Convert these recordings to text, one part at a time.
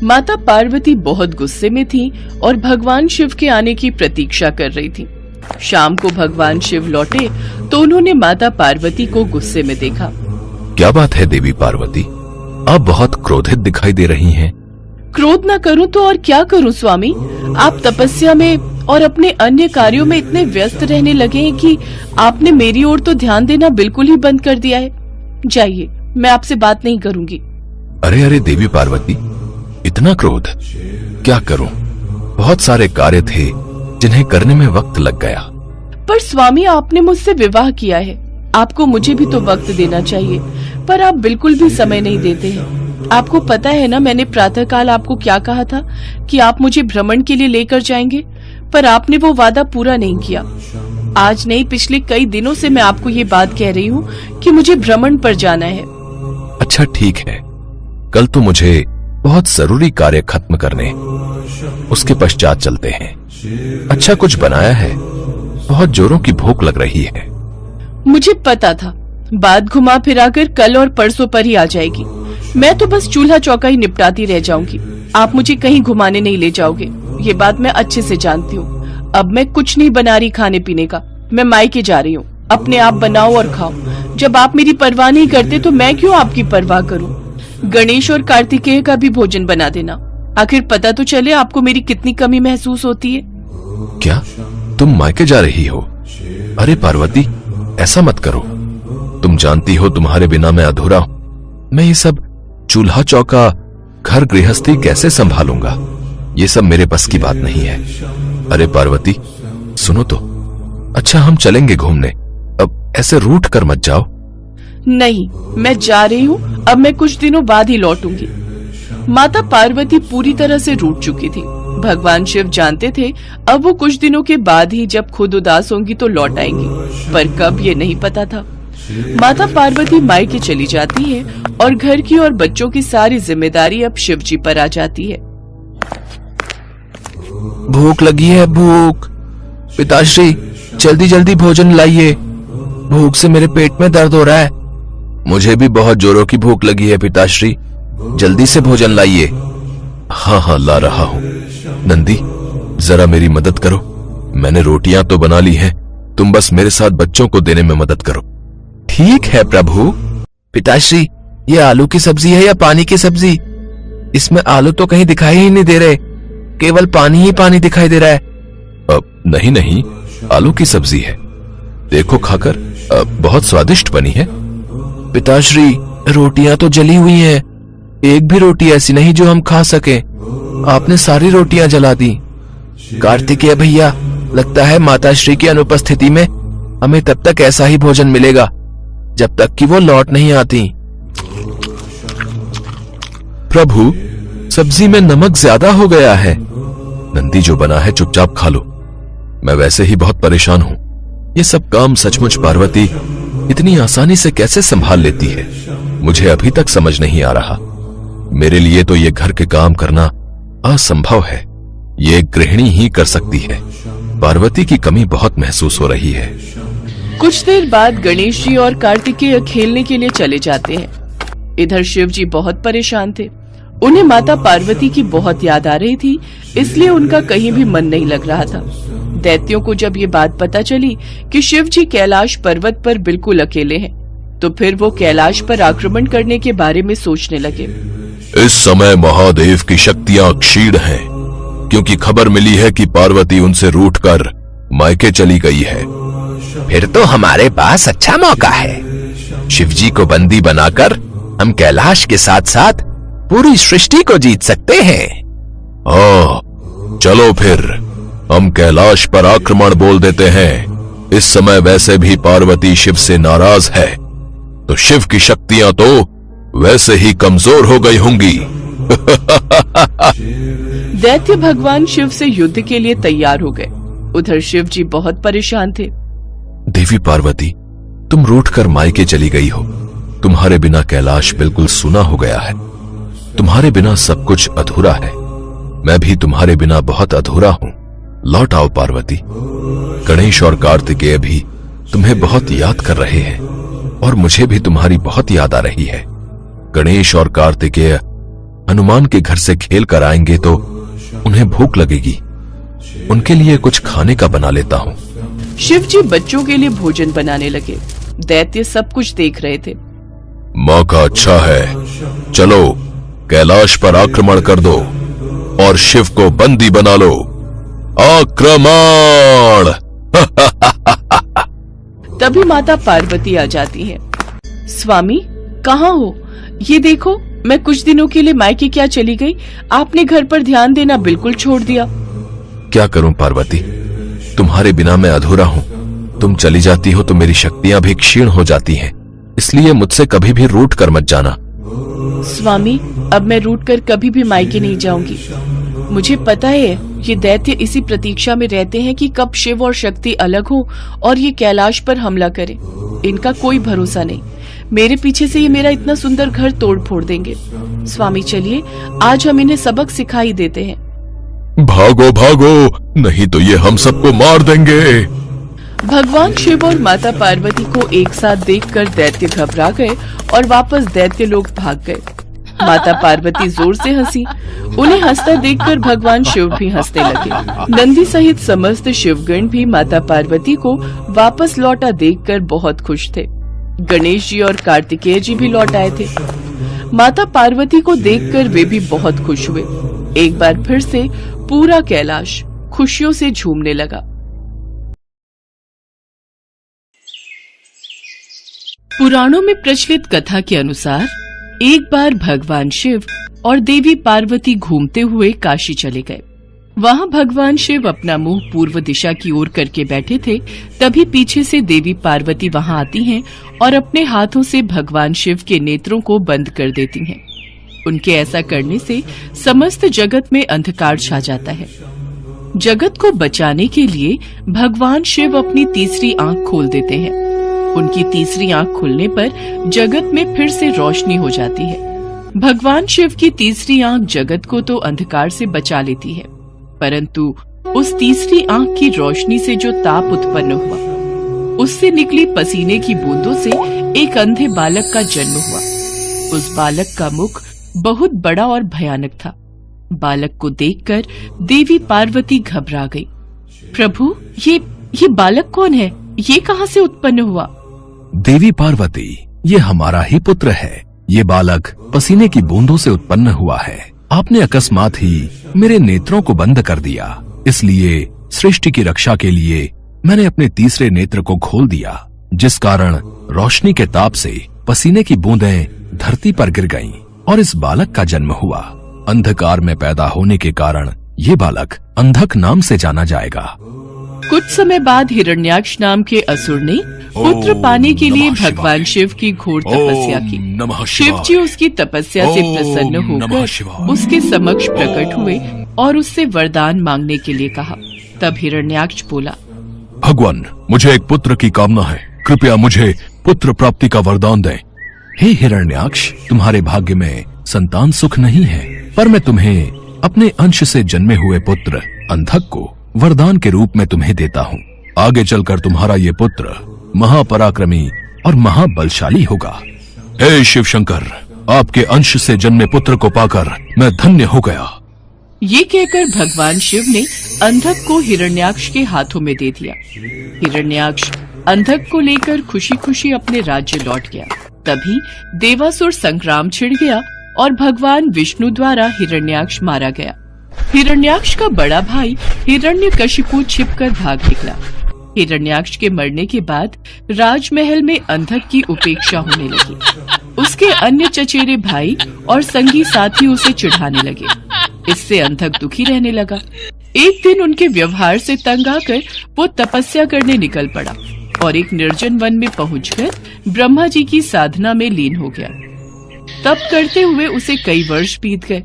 माता पार्वती बहुत गुस्से में थीं और भगवान शिव के आने की प्रतीक्षा कर रही थीं। शाम को भगवान शिव लौटे तो उन्होंने माता पार्वती को गुस्से में देखा। क्या बात है देवी पार्वती, आप बहुत क्रोधित दिखाई दे रही हैं। क्रोध न करूं तो और क्या करूं स्वामी, आप तपस्या में और अपने अन्य कार्यों में इतने व्यस्त रहने लगे हैं कि आपने मेरी ओर तो ध्यान देना बिल्कुल ही बंद कर दिया है। जाइए, मैं आपसे बात नहीं करूंगी। अरे अरे देवी पार्वती, इतना क्रोध, क्या करूं, बहुत सारे कार्य थे जिन्हें करने में वक्त लग गया। पर स्वामी, आपने मुझसे विवाह किया है, आपको मुझे भी तो वक्त देना चाहिए, पर आप बिल्कुल भी समय नहीं देते हैं। आपको पता है ना, मैंने प्रातःकाल आपको क्या कहा था कि आप मुझे भ्रमण के लिए लेकर जाएंगे, पर आपने वो वादा पूरा नहीं किया। आज नहीं, पिछले कई दिनों से मैं आपको ये बात कह रही हूँ कि मुझे भ्रमण पर जाना है। अच्छा ठीक है, कल तो मुझे बहुत जरूरी कार्य खत्म करने, उसके पश्चात चलते हैं। अच्छा कुछ बनाया है, बहुत जोरों की भूख लग रही है। मुझे पता था बात घुमा फिराकर कल और परसों पर ही आ जाएगी। मैं तो बस चूल्हा चौका ही निपटाती रह जाऊंगी, आप मुझे कहीं घुमाने नहीं ले जाओगे, ये बात मैं अच्छे से जानती हूँ। अब मैं कुछ नहीं बना रही खाने पीने का, मैं मायके जा रही हूँ। अपने आप बनाओ और खाओ। जब आप मेरी परवाह नहीं करते तो मैं क्यों आपकी परवाह करूँ। गणेश और कार्तिकेय का भी भोजन बना देना, आखिर पता तो चले आपको मेरी कितनी कमी महसूस होती है। क्या तुम मायके जा रही हो? अरे पार्वती, ऐसा मत करो, तुम जानती हो तुम्हारे बिना मैं अधूरा हूँ। मैं ये सब चूल्हा चौका, घर गृहस्थी कैसे संभालूंगा, ये सब मेरे बस की बात नहीं है। अरे पार्वती सुनो तो, अच्छा हम चलेंगे घूमने, अब ऐसे रूठ कर मत जाओ। नहीं, मैं जा रही हूँ, अब मैं कुछ दिनों बाद ही लौटूंगी। माता पार्वती पूरी तरह से रूठ चुकी थी। भगवान शिव जानते थे अब वो कुछ दिनों के बाद ही जब खुद उदास होंगी तो लौट आएंगी, पर कब ये नहीं पता था। माता पार्वती मायके चली जाती है और घर की और बच्चों की सारी जिम्मेदारी अब शिव जी पर आ जाती है। भूख लगी है, भूख। पिताश्री जल्दी जल्दी भोजन लाइए, भूख से मेरे पेट में दर्द हो रहा है। मुझे भी बहुत जोरों की भूख लगी है पिताश्री, जल्दी से भोजन लाइए। हाँ हाँ ला रहा हूँ। नंदी जरा मेरी मदद करो, मैंने रोटियां तो बना ली हैं, तुम बस मेरे साथ बच्चों को देने में मदद करो। ठीक है प्रभु। पिताश्री ये आलू की सब्जी है या पानी की सब्जी? इसमें आलू तो कहीं दिखाई ही नहीं दे रहे, केवल पानी ही पानी दिखाई दे रहा है। नहीं नहीं, आलू की सब्जी है, देखो खाकर, बहुत स्वादिष्ट बनी है। पिताश्री रोटियां तो जली हुई हैं, एक भी रोटी ऐसी नहीं जो हम खा सके, आपने सारी रोटियां जला दी। कार्तिकेय भैया, लगता है माताश्री की अनुपस्थिति में हमें तब तक ऐसा ही भोजन मिलेगा जब तक कि वो लौट नहीं आती। प्रभु सब्जी में नमक ज्यादा हो गया है। नंदी जो बना है चुपचाप खा लो, मैं वैसे ही बहुत परेशान हूं। ये सब काम सचमुच पार्वती इतनी आसानी से कैसे संभाल लेती है, मुझे अभी तक समझ नहीं आ रहा। मेरे लिए तो ये घर के काम करना असंभव है, ये एक गृहिणी ही कर सकती है। पार्वती की कमी बहुत महसूस हो रही है। कुछ देर बाद गणेश जी और कार्तिकेय खेलने के लिए चले जाते हैं। इधर शिव जी बहुत परेशान थे, उन्हें माता पार्वती की बहुत याद आ रही थी, इसलिए उनका कहीं भी मन नहीं लग रहा था। दैत्यों को जब ये बात पता चली कि शिव जी कैलाश पर्वत पर बिल्कुल अकेले हैं, तो फिर वो कैलाश पर आक्रमण करने के बारे में सोचने लगे। इस समय महादेव की शक्तियां क्षीण हैं, क्योंकि खबर मिली है कि पार्वती उनसे रूठकर मायके चली गई है। फिर तो हमारे पास अच्छा मौका है, शिवजी को बंदी बनाकर हम कैलाश के साथ साथ पूरी सृष्टि को जीत सकते हैं। हाँ, चलो फिर हम कैलाश पर आक्रमण बोल देते हैं। इस समय वैसे भी पार्वती शिव से नाराज है, तो शिव की शक्तियां तो वैसे ही कमजोर हो गई होंगी। दैत्य भगवान शिव से युद्ध के लिए तैयार हो गए। उधर शिव जी बहुत परेशान थे। देवी पार्वती, तुम रूठकर मायके चली गई हो, तुम्हारे बिना कैलाश बिल्कुल सूना हो गया है, तुम्हारे बिना सब कुछ अधूरा है। मैं भी तुम्हारे बिना बहुत अधूरा हूँ, लौट आओ पार्वती। गणेश और कार्तिकेय भी तुम्हें बहुत याद कर रहे हैं और मुझे भी तुम्हारी बहुत याद आ रही है। गणेश और कार्तिकेय हनुमान के घर से खेल कर आएंगे तो उन्हें भूख लगेगी। उनके लिए कुछ खाने का बना लेता हूँ। शिव जी बच्चों के लिए भोजन बनाने लगे। दैत्य सब कुछ देख रहे थे। मौका अच्छा है, चलो कैलाश पर आक्रमण कर दो और शिव को बंदी बना लो। आक्रमण! तभी माता पार्वती आ जाती है। स्वामी कहाँ हो? ये देखो, मैं कुछ दिनों के लिए मायके क्या चली गई, आपने घर पर ध्यान देना बिल्कुल छोड़ दिया। क्या करूं पार्वती, तुम्हारे बिना मैं अधूरा हूं। तुम चली जाती हो तो मेरी शक्तियां भी क्षीण हो जाती हैं, इसलिए मुझसे कभी भी रूठ कर मत जाना। स्वामी, अब मैं रूठ कर कभी भी मायके नहीं जाऊंगी। मुझे पता है ये दैत्य इसी प्रतीक्षा में रहते हैं कि कब शिव और शक्ति अलग हो और ये कैलाश पर हमला करे। इनका कोई भरोसा नहीं। मेरे पीछे से ये मेरा इतना सुंदर घर तोड़ फोड़ देंगे। स्वामी चलिए, आज हम इन्हें सबक सिखा ही देते हैं। भागो भागो, नहीं तो ये हम सबको मार देंगे। भगवान शिव और माता पार्वती को एक साथ देखकर दैत्य घबरा गए और वापस दैत्य लोग भाग गए। माता पार्वती जोर से हंसी। उन्हें हंसता देखकर भगवान शिव भी हंसने लगे। नंदी सहित समस्त शिवगण भी माता पार्वती को वापस लौटा देखकर बहुत खुश थे। गणेश जी और कार्तिकेय जी भी लौट आए थे। माता पार्वती को देखकर वे भी बहुत खुश हुए। एक बार फिर से पूरा कैलाश खुशियों से झूमने लगा। पुराणों में प्रचलित कथा के अनुसार एक बार भगवान शिव और देवी पार्वती घूमते हुए काशी चले गए। वहां भगवान शिव अपना मुंह पूर्व दिशा की ओर करके बैठे थे। तभी पीछे से देवी पार्वती वहां आती हैं और अपने हाथों से भगवान शिव के नेत्रों को बंद कर देती हैं। उनके ऐसा करने से समस्त जगत में अंधकार छा जाता है। जगत को बचाने के लिए भगवान शिव अपनी तीसरी आंख खोल देते हैं। उनकी तीसरी आंख खुलने पर जगत में फिर से रोशनी हो जाती है। भगवान शिव की तीसरी आंख जगत को तो अंधकार से बचा लेती है, परंतु उस तीसरी आंख की रोशनी से जो ताप उत्पन्न हुआ, उससे निकली पसीने की बूंदों से एक अंधे बालक का जन्म हुआ। उस बालक का मुख बहुत बड़ा और भयानक था। बालक को देखकर देवी पार्वती घबरा गई। प्रभु, ये बालक कौन है? ये कहाँ से उत्पन्न हुआ? देवी पार्वती, ये हमारा ही पुत्र है। ये बालक पसीने की बूंदों से उत्पन्न हुआ है। आपने अकस्मात ही मेरे नेत्रों को बंद कर दिया, इसलिए सृष्टि की रक्षा के लिए मैंने अपने तीसरे नेत्र को खोल दिया, जिस कारण रोशनी के ताप से पसीने की बूंदें धरती पर गिर गईं और इस बालक का जन्म हुआ। अंधकार में पैदा होने के कारण ये बालक अंधक नाम से जाना जाएगा। कुछ समय बाद हिरण्याक्ष नाम के असुर ने पुत्र पाने के लिए भगवान शिव की घोर तपस्या की। शिव जी उसकी तपस्या से प्रसन्न होकर उसके समक्ष प्रकट हुए और उससे वरदान मांगने के लिए कहा। तब हिरण्याक्ष बोला, भगवान, मुझे एक पुत्र की कामना है, कृपया मुझे पुत्र प्राप्ति का वरदान दें। हे हिरण्याक्ष, तुम्हारे भाग्य में संतान सुख नहीं है, पर मैं तुम्हें अपने अंश से जन्मे हुए पुत्र अंधक को वरदान के रूप में तुम्हें देता हूँ। आगे चलकर तुम्हारा ये पुत्र महापराक्रमी और महाबलशाली होगा। हे शिव शंकर, आपके अंश से जन्मे पुत्र को पाकर मैं धन्य हो गया। ये कहकर भगवान शिव ने अंधक को हिरण्याक्ष के हाथों में दे दिया। हिरण्याक्ष अंधक को लेकर खुशी खुशी अपने राज्य लौट गया। तभी देवासुर संग्राम छिड़ गया और भगवान विष्णु द्वारा हिरण्याक्ष मारा गया। हिरण्याक्ष का बड़ा भाई हिरण्यकशिपु छिपकर भाग निकला। हिरण्याक्ष के मरने के बाद राजमहल में अंधक की उपेक्षा होने लगी। उसके अन्य चचेरे भाई और संगी साथी उसे चिढ़ाने लगे। इससे अंधक दुखी रहने लगा। एक दिन उनके व्यवहार से तंग आकर वो तपस्या करने निकल पड़ा और एक निर्जन वन में पहुंचकर ब्रह्मा जी की साधना में लीन हो गया। तप करते हुए उसे कई वर्ष बीत गए।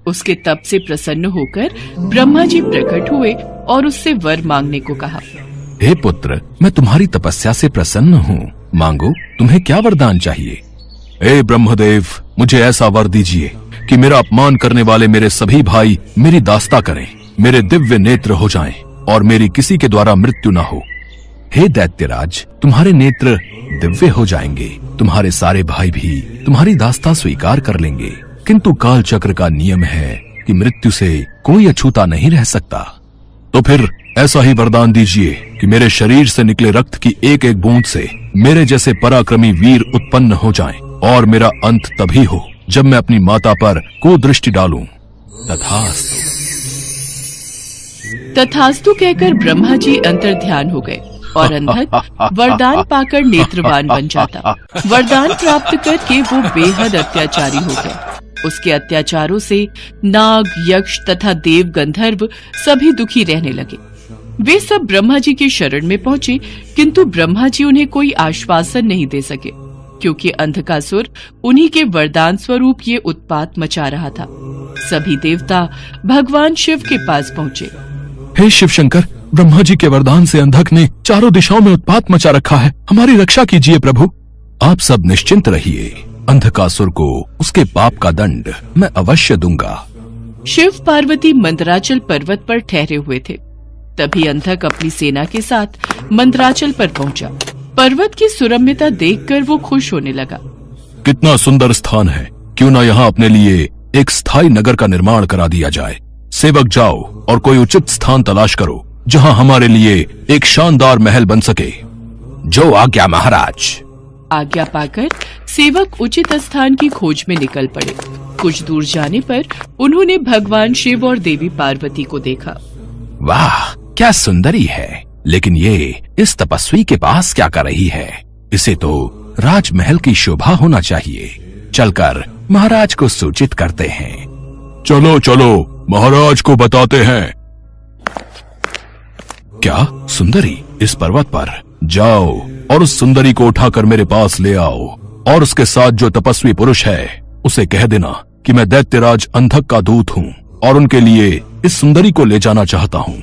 उसके तप से प्रसन्न होकर ब्रह्मा जी प्रकट हुए और उससे वर मांगने को कहा। हे पुत्र, मैं तुम्हारी तपस्या से प्रसन्न हूँ, मांगो, तुम्हें क्या वरदान चाहिए? हे ब्रह्मदेव, मुझे ऐसा वर दीजिए कि मेरा अपमान करने वाले मेरे सभी भाई मेरी दास्ता करें, मेरे दिव्य नेत्र हो जाएं और मेरी किसी के द्वारा मृत्यु न हो। हे दैत्यराज, तुम्हारे नेत्र दिव्य हो जाएंगे, तुम्हारे सारे भाई भी तुम्हारी दास्ता स्वीकार कर लेंगे किंतु काल चक्र का नियम है कि मृत्यु से कोई अछूता नहीं रह सकता। तो फिर ऐसा ही वरदान दीजिए कि मेरे शरीर से निकले रक्त की एक एक बूंद से मेरे जैसे पराक्रमी वीर उत्पन्न हो जाएं, और मेरा अंत तभी हो जब मैं अपनी माता पर कुदृष्टि डालूं। तथास्तु। तथास्तु कहकर ब्रह्मा जी अंतर्ध्यान हो गए और अंधक वरदान पाकर नेत्रवान बन जाता। वरदान प्राप्त करके वो बेहद अत्याचारी हो गए। उसके अत्याचारों से नाग, यक्ष तथा देव गंधर्व सभी दुखी रहने लगे। वे सब ब्रह्मा जी की शरण में पहुंचे, किंतु ब्रह्मा जी उन्हें कोई आश्वासन नहीं दे सके, क्योंकि अंधकासुर उन्हीं के वरदान स्वरूप ये उत्पात मचा रहा था। सभी देवता भगवान शिव के पास पहुंचे। हे शिव शंकर, ब्रह्मा जी के वरदान से अंधक ने चारों दिशाओं में उत्पात मचा रखा है, हमारी रक्षा कीजिए प्रभु। आप सब निश्चिंत रहिए, अंधकासुर को उसके पाप का दंड मैं अवश्य दूंगा। शिव पार्वती मंदराचल पर्वत पर ठहरे हुए थे। तभी अंधक अपनी सेना के साथ मंदराचल पर पहुंचा। पर्वत की सुरम्यता देखकर वो खुश होने लगा। कितना सुंदर स्थान है, क्यों ना यहाँ अपने लिए एक स्थायी नगर का निर्माण करा दिया जाए। सेवक जाओ और कोई उचित स्थान तलाश करो जहाँ हमारे लिए एक शानदार महल बन सके। जो आज्ञा महाराज। आज्ञा पाकर सेवक उचित स्थान की खोज में निकल पड़े। कुछ दूर जाने पर उन्होंने भगवान शिव और देवी पार्वती को देखा। वाह, क्या सुंदरी है, लेकिन ये इस तपस्वी के पास क्या कर रही है? इसे तो राजमहल की शोभा होना चाहिए। चलकर महाराज को सूचित करते हैं। चलो चलो, महाराज को बताते हैं। क्या सुंदरी इस पर्वत पर? जाओ और उस सुंदरी को उठाकर मेरे पास ले आओ, और उसके साथ जो तपस्वी पुरुष है उसे कह देना कि मैं दैत्यराज अंधक का दूत हूँ और उनके लिए इस सुंदरी को ले जाना चाहता हूँ।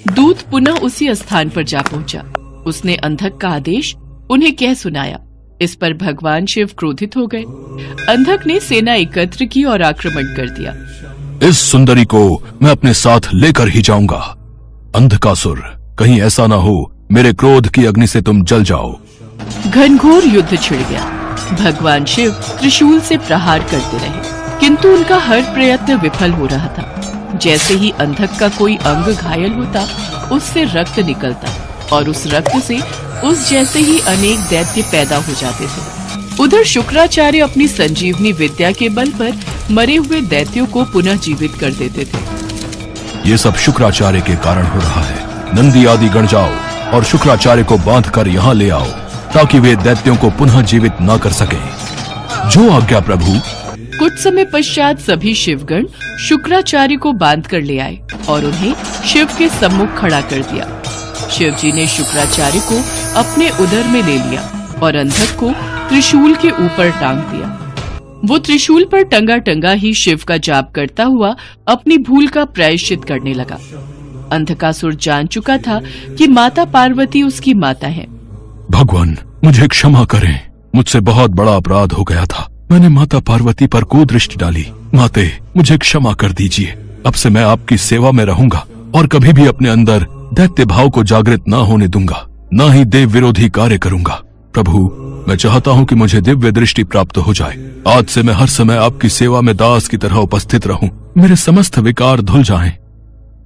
दूत पुनः उसी स्थान पर जा पहुंचा। उसने अंधक का आदेश उन्हें कह सुनाया। इस पर भगवान शिव क्रोधित हो गए। अंधक ने सेना एकत्र की और आक्रमण कर दिया। इस सुंदरी को मैं अपने साथ लेकर ही जाऊंगा। अंधकासुर, कहीं ऐसा ना हो मेरे क्रोध की अग्नि से तुम जल जाओ। घनघोर युद्ध छिड़ गया। भगवान शिव त्रिशूल से प्रहार करते रहे, किंतु उनका हर प्रयत्न विफल हो रहा था। जैसे ही अंधक का कोई अंग घायल होता, उससे रक्त निकलता और उस रक्त से उस जैसे ही अनेक दैत्य पैदा हो जाते थे। उधर शुक्राचार्य अपनी संजीवनी विद्या के बल पर मरे हुए दैत्यों को पुनः जीवित कर देते थे। ये सब शुक्राचार्य के कारण हो रहा है। नंदी आदि गण जाओ और शुक्राचार्य को बांधकर यहाँ ले आओ, ताकि वे दैत्यों को पुनः जीवित न कर सकें। जो आज्ञा प्रभु। कुछ समय पश्चात सभी शिवगण शुक्राचार्य को बांध कर ले आए और उन्हें शिव के सम्मुख खड़ा कर दिया। शिव जी ने शुक्राचार्य को अपने उदर में ले लिया और अंधक को त्रिशूल के ऊपर टांग दिया। वो त्रिशूल पर टंगा टंगा ही शिव का जाप करता हुआ अपनी भूल का प्रायश्चित करने लगा। अंधकासुर जान चुका था कि माता पार्वती उसकी माता है। भगवान, मुझे क्षमा करें, मुझसे बहुत बड़ा अपराध हो गया था। मैंने माता पार्वती पर कुदृष्टि डाली। माते, मुझे क्षमा कर दीजिए। अब से मैं आपकी सेवा में रहूंगा और कभी भी अपने अंदर दैत्य भाव को जागृत न होने दूंगा, न ही देव विरोधी कार्य करूंगा। प्रभु, मैं चाहता हूं कि मुझे दिव्य दृष्टि प्राप्त हो जाए। आज से मैं हर समय आपकी सेवा में दास की तरह उपस्थित रहूं। मेरे समस्त विकार धुल जाएं।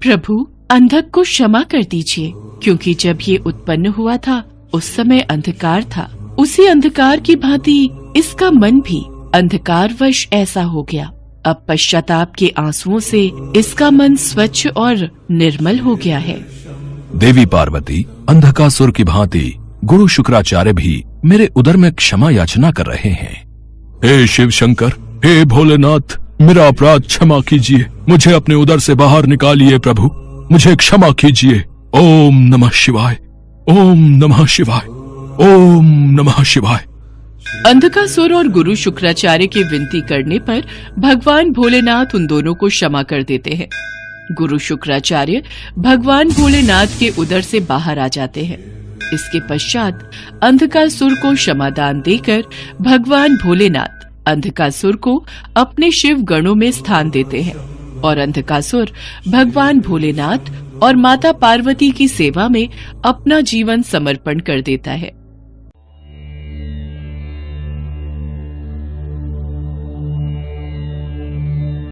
प्रभु, अंधक को क्षमा कर दीजिए, क्योंकि जब ये उत्पन्न हुआ था उस समय अंधकार था। उसी अंधकार की भांति इसका मन भी अंधकारवश ऐसा हो गया। अब पश्चाताप के आंसुओं से इसका मन स्वच्छ और निर्मल हो गया है। देवी पार्वती, अंधकासुर की भांति गुरु शुक्राचार्य भी मेरे उदर में क्षमा याचना कर रहे हैं। हे शिव शंकर, हे भोलेनाथ, मेरा अपराध क्षमा कीजिए। मुझे अपने उदर से बाहर निकालिए प्रभु, मुझे क्षमा कीजिए। ओम नमः शिवाय, ओम नमः शिवाय, ओम नमः शिवाय। अंधकासुर और गुरु शुक्राचार्य की विनती करने पर भगवान भोलेनाथ उन दोनों को क्षमा कर देते हैं। गुरु शुक्राचार्य भगवान भोलेनाथ के उदर से बाहर आ जाते हैं। इसके पश्चात अंधकासुर को क्षमादान देकर भगवान भोलेनाथ अंधकासुर को अपने शिव गणों में स्थान देते हैं और अंधकासुर भगवान भोलेनाथ और माता पार्वती की सेवा में अपना जीवन समर्पण कर देता है।